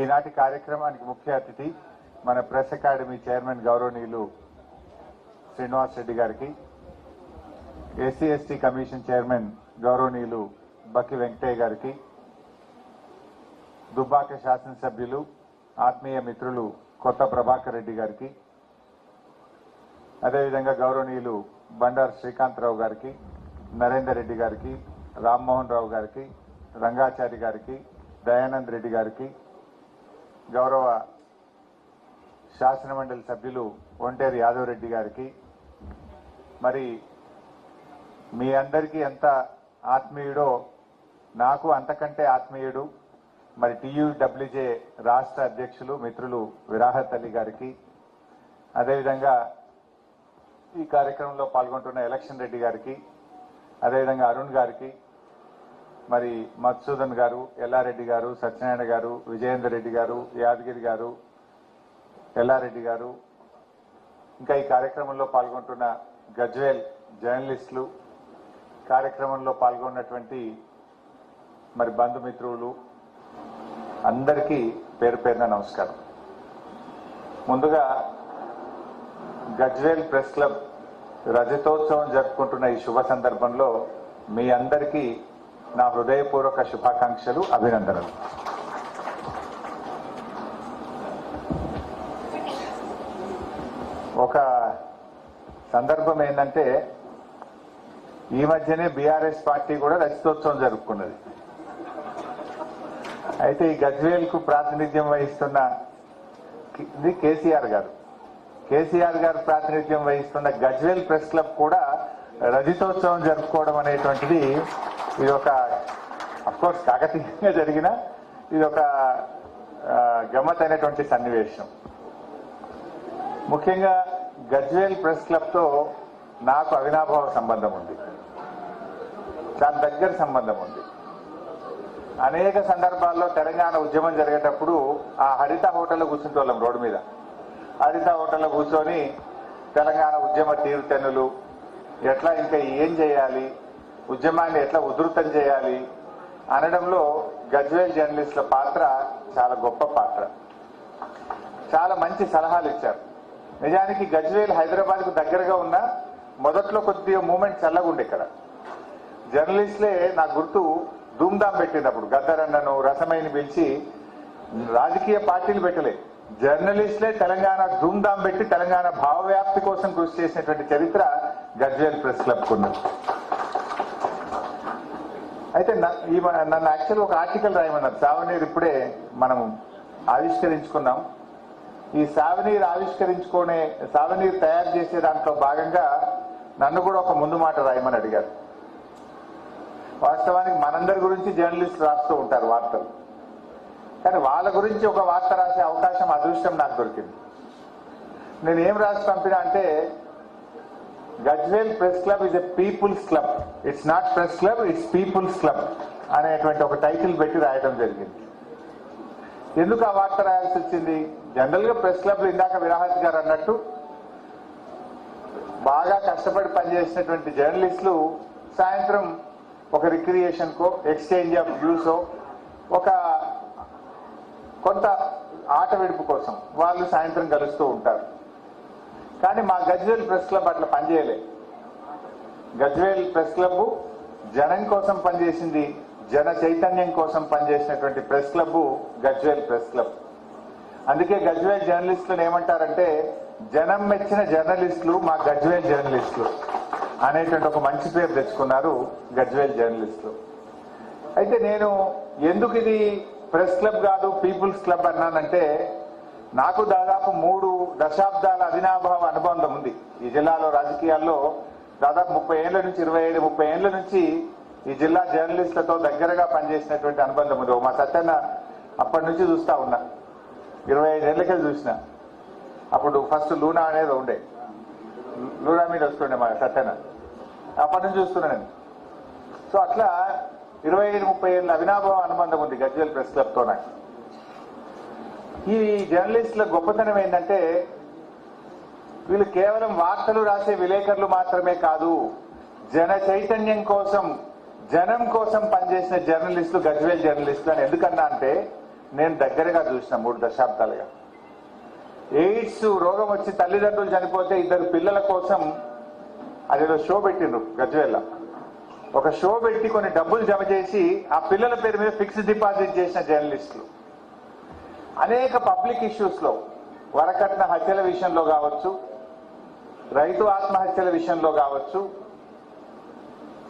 ఈనాటి కార్యక్రమానికి ముఖ్య అతిథి మన ప్రెస్ అకాడమీ చైర్మన్ గౌరవనీయులు శ్రీనివాస్ రెడ్డి గారికి, ఎస్సీ ఎస్టీ కమిషన్ చైర్మన్ గౌరవనీయులు బక్కి వెంకటయ్య గారికి, దుబ్బాక శాసనసభ్యులు ఆత్మీయ మిత్రులు కొత్త ప్రభాకర్ రెడ్డి గారికి, అదేవిధంగా గౌరవనీయులు బండారు శ్రీకాంతరావు గారికి, నరేందర్ రెడ్డి గారికి, రామ్మోహన్ రావు గారికి, రంగాచారి గారికి, దయానంద్ రెడ్డి గారికి, గౌరవ శాసనమండలి సభ్యులు ఒంటేరు యాదవ్ రెడ్డి గారికి, మరి మీ అందరికీ ఎంత ఆత్మీయుడో నాకు అంతకంటే ఆత్మీయుడు మరి టీయూడబ్ల్యూజే రాష్ట్ర అధ్యక్షులు మిత్రులు విరాహత్ అలీ గారికి, అదేవిధంగా ఈ కార్యక్రమంలో పాల్గొంటున్న ఎలక్షన్ రెడ్డి గారికి, అదేవిధంగా అరుణ్ గారికి, మరి మధుసూదన్ గారు, ఎల్లారెడ్డి గారు, సత్యనారాయణ గారు, విజయేందర్ రెడ్డి గారు, యాదగిరి గారు, ఎల్లారెడ్డి గారు, ఇంకా ఈ కార్యక్రమంలో పాల్గొంటున్న గజ్వేల్ జర్నలిస్టులు, కార్యక్రమంలో పాల్గొన్నటువంటి మరి బంధుమిత్రులు అందరికీ పేరు పేరున నమస్కారం. ముందుగా గజ్వేల్ ప్రెస్ క్లబ్ రజతోత్సవం జరుపుకుంటున్న ఈ శుభ సందర్భంలో మీ అందరికీ నా హృదయపూర్వక శుభాకాంక్షలు, అభినందనలు. ఒక సందర్భం ఏంటంటే ఈ మధ్యనే బీఆర్ఎస్ పార్టీ కూడా రజతోత్సవం జరుపుకున్నది. అయితే ఈ గజ్వేల్ కు ప్రాతినిధ్యం వహిస్తున్న కేసీఆర్ గారు ప్రాతినిధ్యం వహిస్తున్న గజ్వేల్ ప్రెస్ క్లబ్ కూడా రజతోత్సవం జరుపుకోవడం అనేటువంటిది ఇది ఒక అఫ్కోర్స్ కాకతీయంగా జరిగిన ఇది ఒక గమ్మత్ అయినటువంటి సన్నివేశం. ముఖ్యంగా గజ్వేల్ ప్రెస్ క్లబ్ తో నాకు అవినాభావ సంబంధం ఉంది, చాలా దగ్గర సంబంధం ఉంది. అనేక సందర్భాల్లో తెలంగాణ ఉద్యమం జరిగేటప్పుడు ఆ హరిత హోటల్లో కూర్చుంటోళ్ళం, రోడ్డు మీద హరిత హోటల్లో కూర్చొని తెలంగాణ ఉద్యమ తీరుతెన్నులు ఎట్లా ఇంకా ఏం చేయాలి, ఉద్యమాన్ని ఎట్లా ఉధృతం చేయాలి అనడంలో గజ్వేల్ జర్నలిస్టుల పాత్ర చాలా గొప్ప పాత్ర. చాలా మంచి సలహాలు ఇచ్చారు. నిజానికి గజ్వేల్ హైదరాబాద్కు దగ్గరగా ఉన్న మొదట్లో కొద్దిగా మూమెంట్ చల్లగుండే. ఇక్కడ జర్నలిస్టులే నాకు గుర్తు ధూమ్ధాం పెట్టినప్పుడు గద్దరన్నను రసమైని పిలిచి, రాజకీయ పార్టీలు పెట్టలే, జర్నలిస్టులే తెలంగాణ ధూమ్ధాం పెట్టి తెలంగాణ భావవ్యాప్తి కోసం కృషి చేసినటువంటి చరిత్ర గజ్వేల్ ప్రెస్ క్లబ్ ఉన్నది. అయితే నన్ను యాక్చువల్ ఒక ఆర్టికల్ రాయమన్నారు. సావనీర్ ఇప్పుడే మనం ఆవిష్కరించుకున్నాం. ఈ సావనీర్ తయారు చేసే దాంట్లో భాగంగా నన్ను కూడా ఒక ముందు మాట రాయమని అడిగారు. వాస్తవానికి మనందరి గురించి జర్నలిస్టులు రాస్తూ ఉంటారు వార్తలు, కానీ వాళ్ళ గురించి ఒక వార్త రాసే అవకాశం, అదృష్టం నాకు దొరికింది. నేను ఏం రాసి పంపినా అంటే, Gajwel press club is a people's club, it's not press club, it's people's club అనేటువంటి ఒక టైటిల్ పెట్టి రాయడం జరిగింది. ఎందుకు ఆ వార్త రాయాల్సి వచ్చింది? జనరల్ గా ప్రెస్ క్లబ్లు ఇందాక విరాహత్ గారు అన్నట్టు బాగా కష్టపడి పనిచేసినటువంటి జర్నలిస్టులు సాయంత్రం ఒక రిక్రియేషన్ కో, ఎక్స్చేంజ్ ఆఫ్ వ్యూసో, ఒక కొంత ఆట విడుపు కోసం వాళ్ళు సాయంత్రం కలుస్తూ ఉంటారు. కానీ మా గజ్వేల్ ప్రెస్ క్లబ్ అట్లా పనిచేయలే. గజ్వేల్ ప్రెస్ క్లబ్ జనం కోసం పనిచేసింది, జన చైతన్యం కోసం పనిచేసినటువంటి press club Gajwel press club. అందుకే గజ్వేల్ జర్నలిస్టులను ఏమంటారంటే, జనం మెచ్చిన జర్నలిస్టులు మా గజ్వేల్ జర్నలిస్టులు అనేటువంటి ఒక మంచి పేరు తెచ్చుకున్నారు గజ్వేల్ జర్నలిస్టులు. అయితే నేను ఎందుకు ఇది ప్రెస్ క్లబ్ కాదు పీపుల్స్ క్లబ్ అన్నానంటే, నాకు దాదాపు 3 దశాబ్దాల అవినాభావ అనుబంధం ఉంది ఈ జిల్లాలో. రాజకీయాల్లో దాదాపు 30 ఏళ్ల నుంచి 25-30 ఏళ్ల నుంచి ఈ జిల్లా జర్నలిస్టులతో దగ్గరగా పనిచేసినటువంటి అనుబంధం ఉంది. మా సత్యన్న అప్పటి నుంచి చూస్తా ఉన్నా, 25 ఏళ్లకే చూసిన. అప్పుడు ఫస్ట్ లూనా అనేది ఉండే, లూనా మీద వస్తుండే మా సత్యన్న, అప్పటి నుంచి చూస్తున్నా నేను. సో అట్లా 25-30 ఏళ్ళ అవినాభావ అనుబంధం ఉంది గజ్వేల్ ప్రెస్ క్లబ్తో నాకు. ఈ జర్నలిస్టుల గొప్పతనం ఏంటంటే, వీళ్ళు కేవలం వార్తలు రాసే విలేకరులు మాత్రమే కాదు, జన చైతన్యం కోసం, జనం కోసం పనిచేసిన జర్నలిస్టులు గజ్వేల్ జర్నలిస్టులు అని ఎందుకన్నా అంటే, నేను దగ్గరగా చూసిన 3 దశాబ్దాలుగా. ఎయిడ్స్ రోగం వచ్చి తల్లిదండ్రులు చనిపోతే 2 పిల్లల కోసం అదేదో షో పెట్టిండ్రు గజ్వేల్ల. ఒక షో పెట్టి కొన్ని డబ్బులు జమ చేసి ఆ పిల్లల పేరు మీద ఫిక్స్డ్ డిపాజిట్ చేసిన జర్నలిస్టులు. అనేక పబ్లిక్ ఇష్యూస్ లో వరకట్న హత్యల విషయంలో కావచ్చు, రైతు ఆత్మహత్యల విషయంలో కావచ్చు,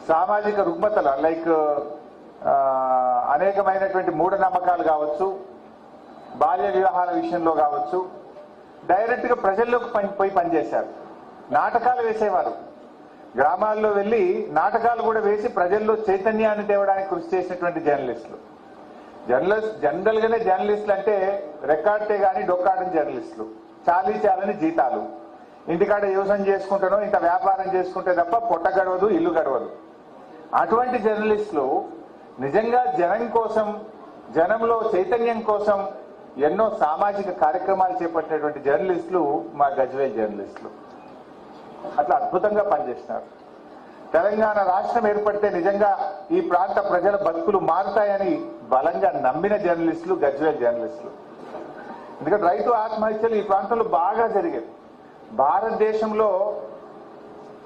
సామాజిక రుగ్మతల లైక్ అనేకమైనటువంటి మూఢనమ్మకాలు కావచ్చు, బాల్య వివాహాల విషయంలో కావచ్చు, డైరెక్ట్ గా ప్రజల్లోకి పోయి పనిచేశారు. నాటకాలు వేసేవారు, గ్రామాల్లో వెళ్లి నాటకాలు కూడా వేసి ప్రజల్లో చైతన్యాన్ని తేవడానికి కృషి చేసినటువంటి జర్నలిస్టులు. జనరల్ గానే జర్నలిస్టులు అంటే రెక్కాడితే గానీ డొక్కాడని జర్నలిస్టులు, చాలని జీతాలు, ఇంటికాడ యోజన చేసుకుంటానో ఇంత వ్యాపారం చేసుకుంటే తప్ప పొట్ట గడవదు, ఇల్లు గడవదు. అటువంటి జర్నలిస్టులు నిజంగా జనం కోసం, జనంలో చైతన్యం కోసం ఎన్నో సామాజిక కార్యక్రమాలు చేపట్టినటువంటి జర్నలిస్టులు మా గజ్వేల్ జర్నలిస్టులు. అట్లా అద్భుతంగా పనిచేస్తున్నారు. తెలంగాణ రాష్ట్రం ఏర్పడితే నిజంగా ఈ ప్రాంత ప్రజల బతుకులు మారుతాయని బలంగా నమ్మిన జర్నలిస్టులు గజ్వేల్ జర్నలిస్టులు. ఎందుకంటే రైతు ఆత్మహత్యలు ఈ ప్రాంతంలో బాగా జరిగేది. భారతదేశంలో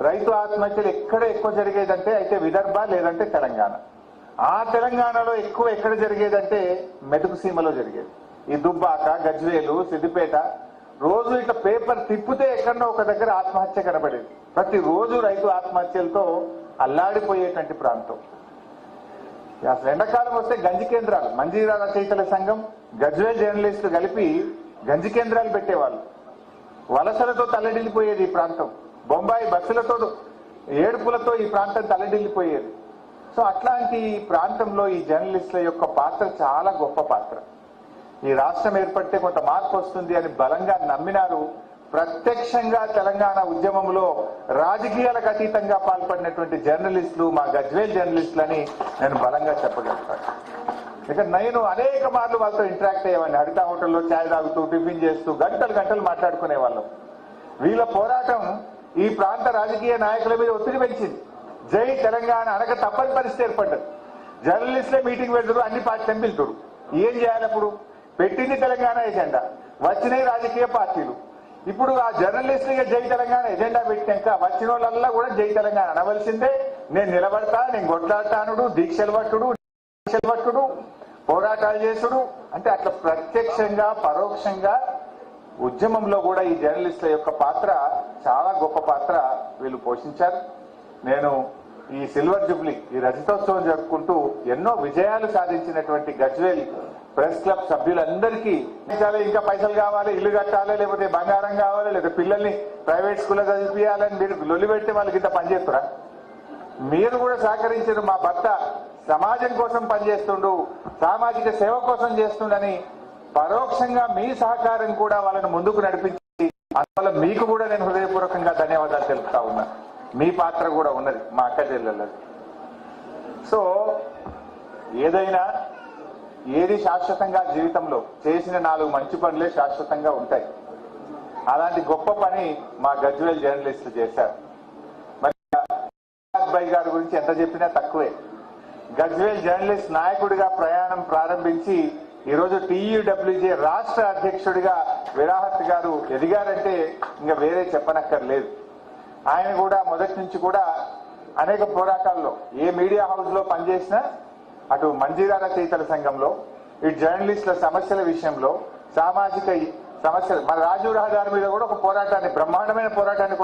రైతు ఆత్మహత్యలు ఎక్కువ జరిగేదంటే అయితే విదర్భ లేదంటే తెలంగాణ. ఆ తెలంగాణలో ఎక్కువ ఎక్కడ జరిగేదంటే మెతుకు సీమలో జరిగేది. ఈ దుబ్బాక, గజ్వేలు, సిద్దిపేట రోజు ఇట్లా పేపర్ తిప్పితే ఎక్కడో ఒక దగ్గర ఆత్మహత్య కనబడేది. ప్రతిరోజు రైతు ఆత్మహత్యలతో అల్లాడిపోయేటువంటి ప్రాంతం. అసలు ఎండాకాలం వస్తే గంజి కేంద్రాలు, మంజీరా రచయితల సంఘం, గజ్వేల్ జర్నలిస్టులు కలిపి గంజి కేంద్రాలు పెట్టేవాళ్ళు. వలసలతో తల్లడిల్లిపోయేది ఈ ప్రాంతం. బొంబాయి బస్సులతో ఏడుపులతో ఈ ప్రాంతం తల్లడిల్లిపోయేది. సో అట్లాంటి ప్రాంతంలో ఈ జర్నలిస్టుల యొక్క పాత్ర చాలా గొప్ప పాత్ర. ఈ రాష్ట్రం ఏర్పడితే కొంత మార్పు వస్తుంది అని బలంగా నమ్మినారు. ప్రత్యక్షంగా తెలంగాణ ఉద్యమంలో రాజకీయాలకు అతీతంగా పాల్పడినటువంటి జర్నలిస్టులు మా గజ్వేల్ జర్నలిస్టులని నేను బలంగా చెప్పగలుగుతాను. ఇక నేను అనేక మార్లు వాళ్ళతో ఇంటరాక్ట్ అయ్యేవాడిని. హరిత హోటల్లో ఛాయ్ తాగుతూ, టిఫిన్ చేస్తూ గంటలు మాట్లాడుకునే వాళ్ళం. వీళ్ళ పోరాటం ఈ ప్రాంత రాజకీయ నాయకుల మీద ఒత్తిడి పెంచింది. జై తెలంగాణ అనక తప్పని పరిస్థితి ఏర్పడ్డది. జర్నలిస్టులే మీటింగ్ పెడతారు, అన్ని పార్టీలను పిలుతారు. ఏం చేయాలి? అప్పుడు పెట్టింది తెలంగాణ ఎజెండా, వచ్చినాయి రాజకీయ పార్టీలు. ఇప్పుడు ఆ జర్నలిస్టులుగా జై తెలంగాణ ఎజెండా పెట్టాక వచ్చిన వాళ్ళల్లా కూడా జై తెలంగాణ అనవలసిందే. నేను నిలబడతా, నేను కొట్లాడతానుడు, దీక్షలు పట్టుడు, పోరాటాలు చేసుడు అంటే అట్లా ప్రత్యక్షంగా పరోక్షంగా ఉద్యమంలో కూడా ఈ జర్నలిస్టుల యొక్క పాత్ర చాలా గొప్ప పాత్ర వీళ్ళు పోషించారు. నేను ఈ సిల్వర్ జూబ్లీ, ఈ రజతోత్సవం జరుపుకుంటూ ఎన్నో విజయాలు సాధించినటువంటి గజ్వేల్ ప్రెస్ క్లబ్ సభ్యులందరికీ ఇంకా పైసలు కావాలి, ఇల్లు కట్టాలి, లేకపోతే బంగారం కావాలి, లేకపోతే పిల్లల్ని ప్రైవేట్ స్కూల్లో చదివియాలని మీరు లొల్లి పెడితే వాళ్ళకి ఇంత పనిచేస్తురా? మీరు కూడా సహకరించారు. మా భర్త సమాజం కోసం పనిచేస్తుండు, సామాజిక సేవ కోసం చేస్తుండని పరోక్షంగా మీ సహకారం కూడా వాళ్ళని ముందుకు నడిపించి అందువల్ల మీకు కూడా నేను హృదయపూర్వకంగా ధన్యవాదాలు తెలుపుతా ఉన్నా. మీ పాత్ర కూడా ఉన్నది మా అక్క చెల్లెళ్ళది. సో ఏది శాశ్వతంగా జీవితంలో చేసిన 4 మంచి పనులే శాశ్వతంగా ఉంటాయి. అలాంటి గొప్ప పని మా గజ్వేల్ జర్నలిస్టులు చేశారు. మరి అబ్బాయి గారి గురించి ఎంత చెప్పినా తక్కువే. గజ్వేల్ జర్నలిస్ట్ నాయకుడిగా ప్రయాణం ప్రారంభించి ఈరోజు టీయూడబ్ల్యూజే రాష్ట్ర అధ్యక్షుడిగా విరాహత్ గారు ఎదిగారంటే ఇంకా వేరే చెప్పనక్కర్లేదు. ఆయన కూడా మొదటి నుంచి కూడా అనేక పోరాటాల్లో ఏ మీడియా హౌస్ లో పనిచేసినా అటు మంజీరా రచయితల సంఘంలో, ఇటు జర్నలిస్టుల సమస్యల విషయంలో, సామాజిక సమస్యలు, మన రాజీవ్ రహదారి మీద కూడా ఒక పోరాటాన్ని, బ్రహ్మాండమైన పోరాటాన్ని